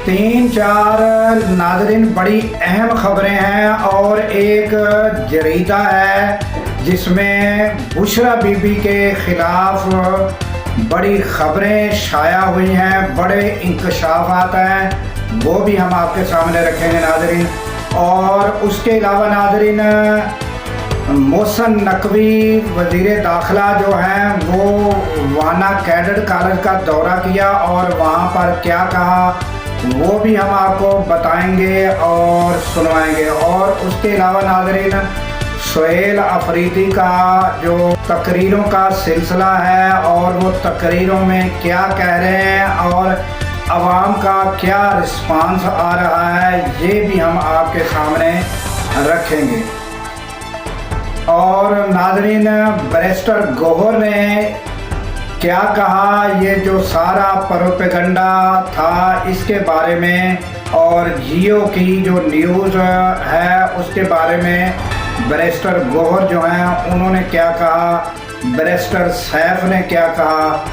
तीन चार नाज़रीन बड़ी अहम खबरें हैं और एक जरीदा है जिसमें बुशरा बीबी के ख़िलाफ़ बड़ी खबरें शाया हुई हैं, बड़े इंकशाफात हैं, वो भी हम आपके सामने रखेंगे नाज़रीन। और उसके अलावा नाज़रीन मोहसिन नकवी वज़ीर दाखिला जो हैं वो वाना कैडेट कॉलेज का दौरा किया और वहाँ पर क्या कहा वो भी हम आपको बताएंगे और सुनवाएंगे। और उसके अलावा नाज़रीन सुहेल अफरीदी का जो तकरीरों का सिलसिला है और वो तकरीरों में क्या कह रहे हैं और आवाम का क्या रिस्पांस आ रहा है ये भी हम आपके सामने रखेंगे। और नाज़रीन बैरिस्टर गौहर ने क्या कहा, ये जो सारा प्रोपेगेंडा था इसके बारे में और जियो की जो न्यूज़ है उसके बारे में बैरिस्टर गौहर जो हैं उन्होंने क्या कहा, बैरिस्टर सैफ ने क्या कहा,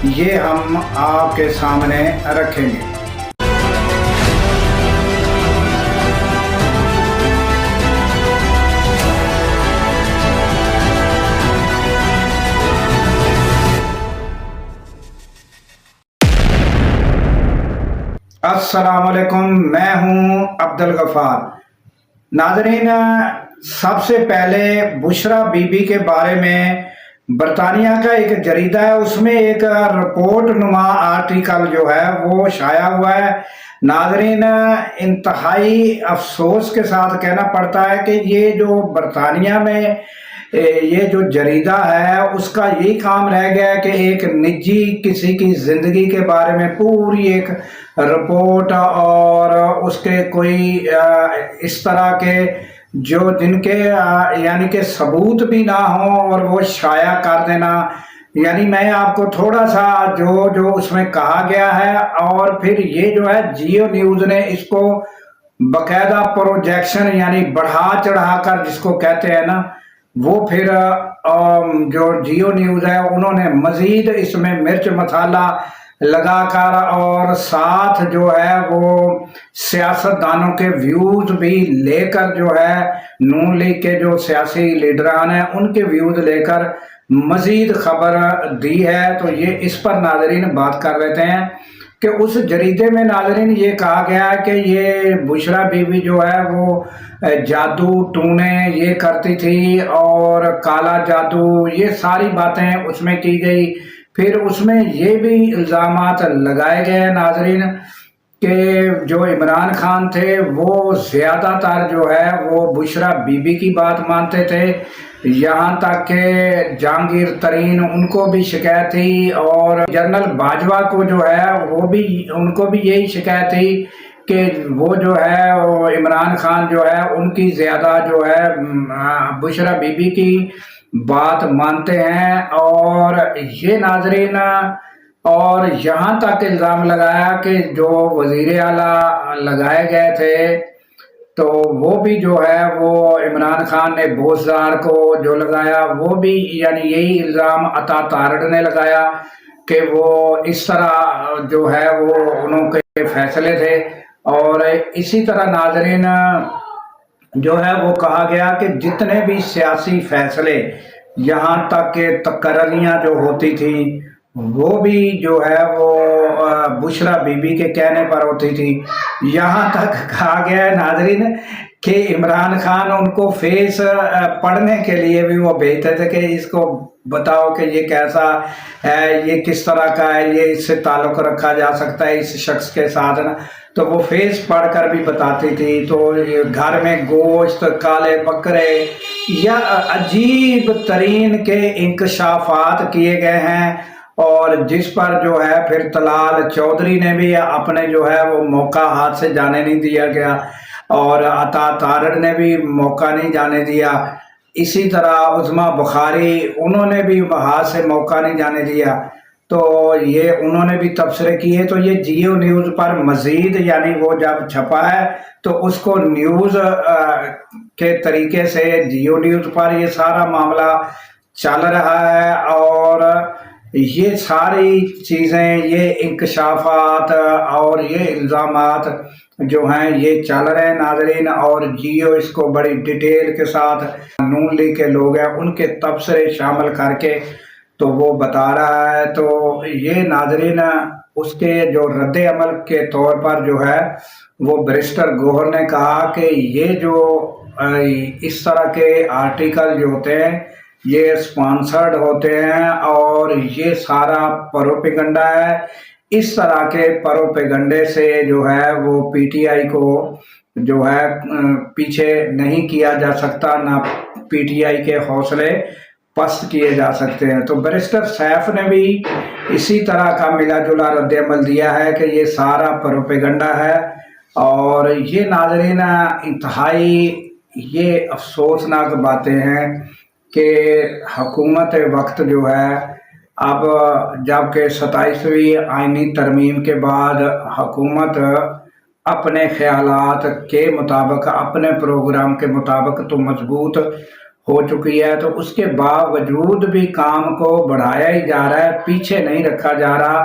ये हम आपके सामने रखेंगे। अस्सलाम वालेकुम, मैं हूं अब्दुल गफ़ार। नाज़रीन सबसे पहले बुशरा बीबी के बारे में बरतानिया का एक जरीदा है, उसमें एक रिपोर्ट नुमा आर्टिकल जो है वो शाया हुआ है। नाज़रीन इंतहाई अफसोस के साथ कहना पड़ता है कि ये जो बरतानिया में ये जो जरीदा है उसका यही काम रह गया है कि एक निजी किसी की ज़िंदगी के बारे में पूरी एक रिपोर्ट और उसके कोई इस तरह के जो जिनके यानी कि सबूत भी ना हो और वो शाया कर देना। यानी मैं आपको थोड़ा सा जो उसमें कहा गया है और फिर ये जो है जियो न्यूज़ ने इसको बकायदा प्रोजेक्शन यानी बढ़ा चढ़ा कर जिसको कहते हैं ना, वो फिर जो जियो न्यूज़ है उन्होंने मज़ीद इसमें मिर्च मसाला लगाकर और साथ जो है वो सियासतदानों के व्यूज़ भी लेकर जो है नून लीग के जो सियासी लीडरान हैं उनके व्यूज़ लेकर मज़ीद खबर दी है। तो ये इस पर नाज़रीन बात कर लेते हैं कि उस जरीदे में नाज़रीन ये कहा गया है कि ये बुशरा बीबी जो है वो जादू टूने ये करती थी और काला जादू ये सारी बातें उसमें की गई। फिर उसमें ये भी इल्ज़ामात लगाए गए नाज़रीन कि जो इमरान खान थे वो ज़्यादातर जो है वो बुशरा बीबी की बात मानते थे, यहाँ तक कि जहांगीर तरीन उनको भी शिकायत थी और जनरल बाजवा को जो है वो भी उनको भी यही शिकायत थी कि वो जो है वो इमरान खान जो है उनकी ज़्यादा जो है बुशरा बीबी की बात मानते हैं। और ये नाज़रीन और यहाँ तक इल्ज़ाम लगाया कि जो वज़ीर आला लगाए गए थे तो वो भी जो है वो इमरान खान ने बोसदार को जो लगाया वो भी यानी यही इल्ज़ाम अता तारड़ ने लगाया कि वो इस तरह जो है वो उनके फैसले थे। और इसी तरह नाज़रीन जो है वो कहा गया कि जितने भी सियासी फैसले यहाँ तक के तकर्रियाँ जो होती थी वो भी जो है वो बुशरा बीबी के कहने पर होती थी। यहाँ तक कहा गया है नाज़रीन कि इमरान खान उनको फेस पढ़ने के लिए भी वो भेजते थे कि इसको बताओ कि ये कैसा है, ये किस तरह का है, ये इससे ताल्लुक़ रखा जा सकता है इस शख्स के साथ ना, तो वो फेस पढ़कर भी बताती थी। तो घर में गोश्त काले बकरे या अजीब तरीन के इंकशाफात किए गए हैं और जिस पर जो है फिर तलाल चौधरी ने भी अपने जो है वो मौका हाथ से जाने नहीं दिया गया और अता तारड़ ने भी मौका नहीं जाने दिया। इसी तरह उस्मा बुखारी उन्होंने भी हाथ से मौका नहीं जाने दिया। तो ये उन्होंने भी तबसरे किए। तो ये जियो न्यूज़ पर मज़ीद यानी वो जब छपा है तो उसको न्यूज़ के तरीके से जियो न्यूज़ पर ये सारा मामला चल रहा है। और یہ ساری چیزیں، یہ انکشافات اور یہ الزامات جو ہیں یہ چل رہے ہیں ناظرین، اور جیو اس کو بڑی ڈیٹیل کے ساتھ نون لیگ کے لوگ ہیں ان کے تبصرے شامل کر کے تو وہ بتا رہا ہے۔ تو یہ ناظرین اس کے جو رد عمل کے طور پر جو ہے وہ بیرسٹر گوہر نے کہا کہ یہ جو اس طرح کے آرٹیکل جو ہوتے ہیں یہ سپانسرڈ ہوتے ہیں اور یہ سارا پروپیگنڈا ہے۔ اس طرح کے پروپیگنڈے سے جو ہے وہ پی ٹی آئی کو جو ہے پیچھے نہیں کیا جا سکتا، نہ پی ٹی آئی کے حوصلے پست کیے جا سکتے ہیں۔ تو بیرسٹر سیف نے بھی اسی طرح کا ملا جلا رد عمل دیا ہے کہ یہ سارا پروپیگنڈا ہے، اور یہ ناظرین انتہائی یہ افسوسناک باتیں ہیں کہ حکومت وقت جو ہے اب جب کہ 27ویں آئینی ترمیم کے بعد حکومت اپنے خیالات کے مطابق، اپنے پروگرام کے مطابق تو مضبوط ہو چکی ہے، تو اس کے باوجود بھی کام کو بڑھایا ہی جا رہا ہے، پیچھے نہیں رکھا جا رہا،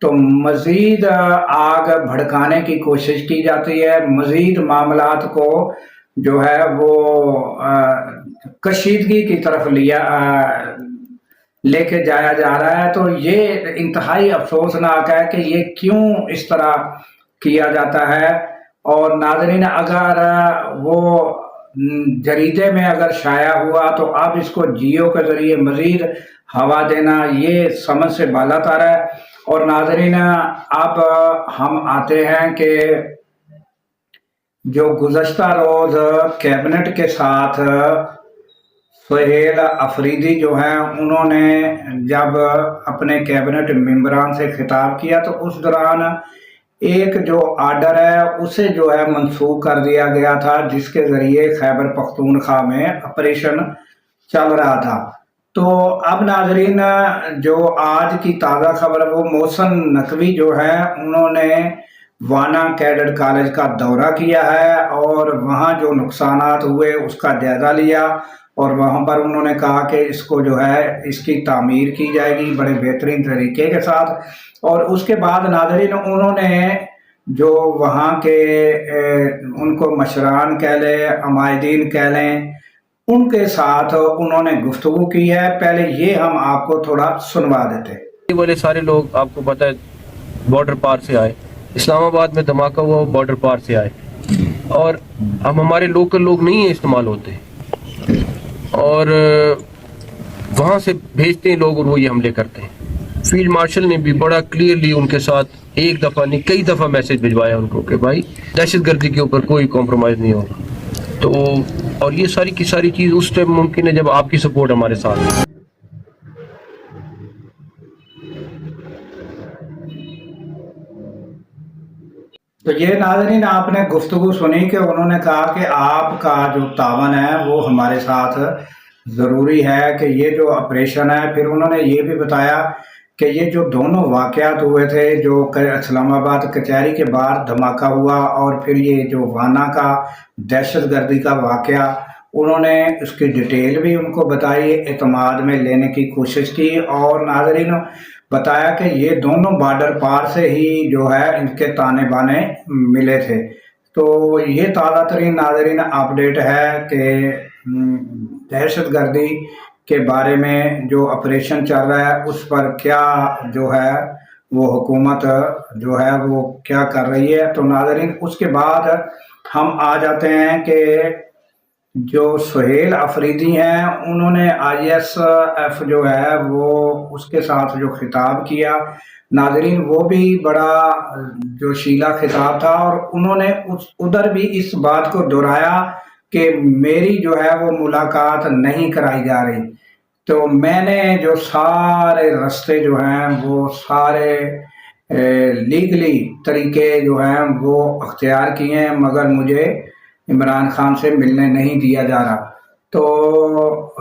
تو مزید آگ بھڑکانے کی کوشش کی جاتی ہے، مزید معاملات کو جو ہے وہ کشیدگی کی طرف لے کے جایا جا رہا ہے۔ تو یہ انتہائی افسوسناک ہے کہ یہ کیوں اس طرح کیا جاتا ہے۔ اور ناظرین اگر وہ جریدے میں اگر شائع ہوا تو اب اس کو جیو کے ذریعے مزید ہوا دینا یہ سمجھ سے بالا تر ہے۔ اور ناظرین اب ہم آتے ہیں کہ جو گزشتہ روز کیبنٹ کے ساتھ سہیل افریدی جو ہیں انہوں نے جب اپنے کیبنٹ ممبران سے خطاب کیا تو اس دوران ایک جو آرڈر ہے اسے جو ہے منسوخ کر دیا گیا تھا، جس کے ذریعے خیبر پختونخوا میں آپریشن چل رہا تھا۔ تو اب ناظرین جو آج کی تازہ خبر وہ محسن نقوی جو ہے انہوں نے وانا کیڈٹ کالج کا دورہ کیا ہے اور وہاں جو نقصانات ہوئے اس کا جائزہ لیا، اور وہاں پر انہوں نے کہا کہ اس کو جو ہے اس کی تعمیر کی جائے گی بڑے بہترین طریقے کے ساتھ۔ اور اس کے بعد ناظرین انہوں نے جو وہاں کے ان کو مشران کہہ لیں، عمائدین کہہ لیں، ان کے ساتھ انہوں نے گفتگو کی ہے۔ پہلے یہ ہم آپ کو تھوڑا سنوا دیتے۔ یہ والے سارے لوگ آپ کو پتہ ہے بارڈر پار سے آئے، اسلام آباد میں دھماکہ ہوا بارڈر پار سے آئے، اور ہم ہمارے لوکل لوگ نہیں ہیں استعمال ہوتے، اور وہاں سے بھیجتے ہیں لوگ اور وہ یہ حملے کرتے ہیں۔ فیلڈ مارشل نے بھی بڑا کلیئرلی ان کے ساتھ ایک دفعہ نہیں کئی دفعہ میسج بھجوایا ان کو کہ بھائی دہشت گردی کے اوپر کوئی کمپرومائز نہیں ہوگا۔ تو اور یہ ساری کی ساری چیز اس ٹائم ممکن ہے جب آپ کی سپورٹ ہمارے ساتھ ہے۔ تو یہ ناظرین آپ نے گفتگو سنی کہ انہوں نے کہا کہ آپ کا جو تعاون ہے وہ ہمارے ساتھ ضروری ہے کہ یہ جو آپریشن ہے۔ پھر انہوں نے یہ بھی بتایا کہ یہ جو دونوں واقعات ہوئے تھے، جو اسلام آباد کچہری کے باہر دھماکہ ہوا اور پھر یہ جو وانا کا دہشت گردی کا واقعہ، انہوں نے اس کی ڈیٹیل بھی ان کو بتائی، اعتماد میں لینے کی کوشش کی، اور ناظرین بتایا کہ یہ دونوں بارڈر پار سے ہی جو ہے ان کے تانے بانے ملے تھے۔ تو یہ تازہ ترین ناظرین اپڈیٹ ہے کہ دہشت گردی کے بارے میں جو آپریشن چل رہا ہے اس پر کیا جو ہے وہ حکومت جو ہے وہ کیا کر رہی ہے۔ تو ناظرین اس کے بعد ہم آ جاتے ہیں کہ جو سہیل افریدی ہیں انہوں نے آئی ایس ایف جو ہے وہ اس کے ساتھ جو خطاب کیا ناظرین وہ بھی بڑا جو شیلا خطاب تھا، اور انہوں نے ادھر بھی اس بات کو دہرایا کہ میری جو ہے وہ ملاقات نہیں کرائی جا رہی، تو میں نے جو سارے رستے جو ہیں وہ سارے لیگلی طریقے جو ہیں وہ اختیار کیے ہیں، مگر مجھے عمران خان سے ملنے نہیں دیا جا رہا۔ تو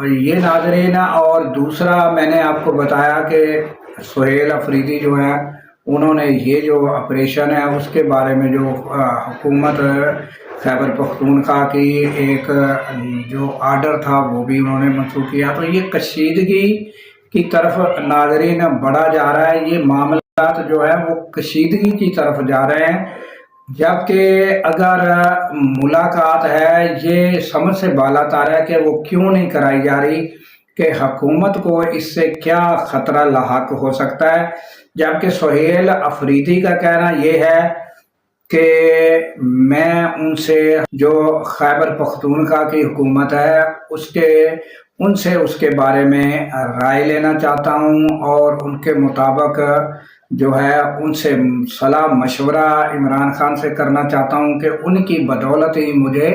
یہ ناظرین، اور دوسرا میں نے آپ کو بتایا کہ سہیل افریدی جو ہے انہوں نے یہ جو آپریشن ہے اس کے بارے میں جو حکومت خیبر پختونخوا کی ایک جو آرڈر تھا وہ بھی انہوں نے منسوخ کیا۔ تو یہ کشیدگی की तरफ नाजरीन बढ़ा जा रहा है। ये मामला जो है वो कशीदगी की तरफ जा रहे हैं, जबकि अगर मुलाकात है ये समझ से बाला तार है कि वो क्यों नहीं कराई जा रही, कि हुकूमत को इससे क्या ख़तरा लाहक हो सकता है। जबकि सुहेल अफरीदी का कहना ये है कि मैं उनसे जो खैबर पख्तूनख्वा की हुकूमत है उनसे उसके बारे में राय लेना चाहता हूँ, और उनके मुताबिक जो है उनसे सलाह मशवरा इमरान खान से करना चाहता हूँ कि उनकी बदौलत ही मुझे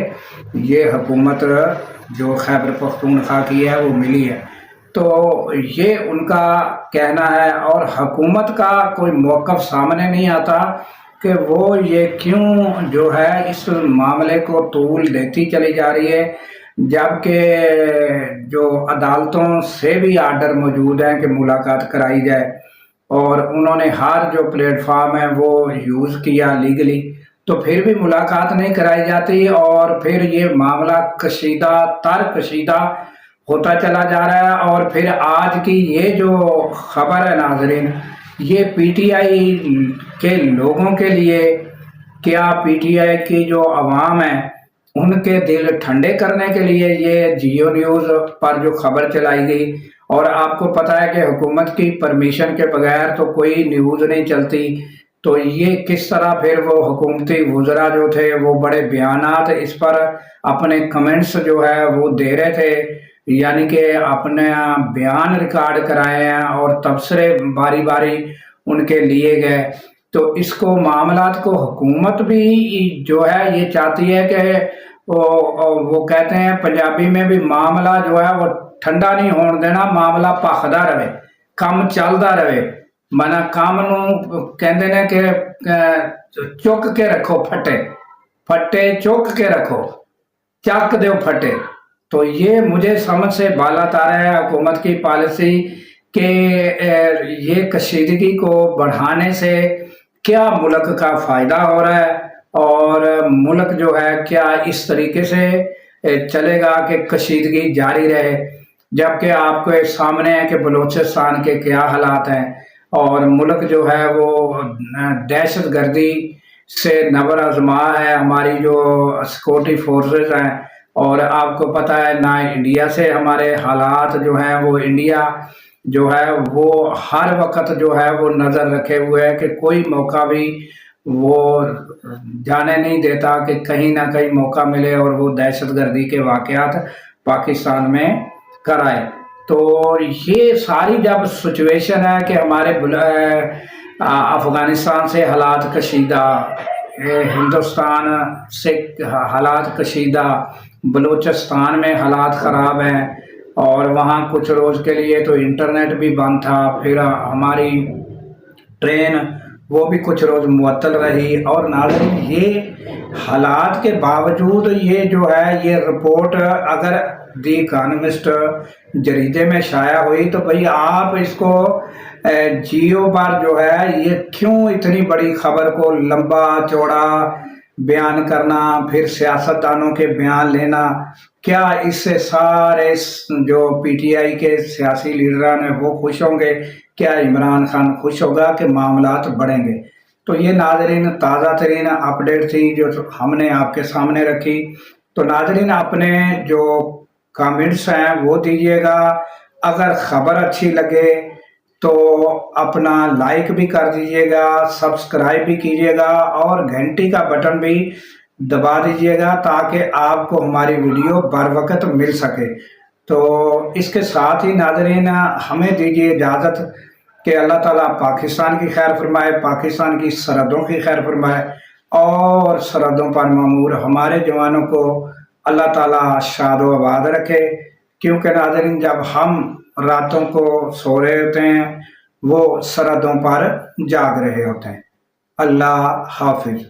ये हुकूमत जो खैबर पख्तूनख्वा की है वो मिली है। तो ये उनका कहना है, और हुकूमत का कोई मौक़िफ़ सामने नहीं आता कि वो ये क्यों जो है इस मामले को तूल देती चली जा रही है, जबकि जो अदालतों से भी आर्डर मौजूद हैं कि मुलाकात कराई जाए, और उन्होंने हर जो प्लेटफार्म है वो यूज़ किया लीगली, तो फिर भी मुलाकात नहीं कराई जाती, और फिर ये मामला कशीदा होता चला जा रहा है। और फिर आज की ये जो खबर है नाजरीन, ये पीटीआई के लोगों के लिए, क्या पीटीआई की जो अवाम है उनके दिल ठंडे करने के लिए ये जियो न्यूज़ पर जो खबर चलाई गई। और आपको पता है कि हुकूमत की परमिशन के बगैर तो कोई न्यूज़ नहीं चलती, तो ये किस तरह फिर वो हुकूमती वज़रा जो थे वो बड़े बयानात इस पर अपने कमेंट्स जो है वो दे रहे थे, यानी कि अपने बयान रिकॉर्ड कराए हैं और तबसरे बारी बारी उनके लिए गए। तो इसको मामलात को हुकूमत भी जो है ये चाहती है कि वो कहते हैं पंजाबी में भी, मामला जो है वो ठंडा नहीं होने देना, मामला भखदा रहे, काम चलता रहे। मना काम नूं कहते ने कि चुक के रखो फटे चुक के रखो, चक दो फटे। तो ये मुझे समझ से बाला तार है हुकूमत की पॉलिसी कि ये कशीदगी को बढ़ाने से क्या मुल्क का फ़ायदा हो रहा है, और मुल्क जो है क्या इस तरीके से चलेगा कि कशीदगी जारी रहे। जबकि आपके सामने है कि बलूचिस्तान के क्या हालात हैं, और मुल्क जो है वो दहशत गर्दी से नबर आजमा है, हमारी जो सिक्योरिटी फोर्सेस हैं। और आपको पता है ना, इंडिया से हमारे हालात जो हैं वो, इंडिया जो है वो हर वक्त जो है वो नज़र रखे हुए है कि कोई मौका भी वो जाने नहीं देता कि कहीं ना कहीं मौका मिले और वो दहशत गर्दी के वाक़यात पाकिस्तान में कराए। तो ये सारी जब सिचुएशन है कि हमारे अफ़गानिस्तान से हालात कशीदा, हिंदुस्तान से हालात कशीदा, बलूचिस्तान में हालात ख़राब हैं, और वहाँ कुछ रोज़ के लिए तो इंटरनेट भी बंद था, फिर हमारी ट्रेन वो भी कुछ रोज़ मुअत्तल रही। और नाज़रीन ये हालात के बावजूद ये जो है ये रिपोर्ट अगर दी इकॉनमिस्ट जरीदे में शाया हुई, तो भाई आप इसको जियो पर जो है ये क्यों इतनी बड़ी खबर को लंबा चौड़ा बयान करना, फिर सियासतदानों के बयान लेना, क्या इससे सारे जो पीटीआई के सियासी लीडरान हैं वो खुश होंगे? क्या इमरान खान खुश होगा कि मामलात बढ़ेंगे? तो ये नाजरीन ताज़ा तरीन अपडेट थी जो हमने आपके सामने रखी। तो नाजरीन अपने जो कमेंट्स हैं वो दीजिएगा, अगर ख़बर अच्छी लगे तो अपना लाइक भी कर दीजिएगा, सब्सक्राइब भी कीजिएगा, और घंटी का बटन भी दबा दीजिएगा ताकि आपको हमारी वीडियो बर वक्त मिल सके। तो इसके साथ ही नाज़रीन हमें दीजिए इजाज़त कि अल्लाह ताला पाकिस्तान की खैर फरमाए, पाकिस्तान की सरहदों की खैर फरमाए, और सरहदों पर मामूर हमारे जवानों को अल्लाह ताला शाद व आबाद रखे। क्योंकि नाज़रीन जब हम रातों को सो रहे होते हैं वो सरहदों पर जाग रहे होते हैं। अल्लाह हाफिज़।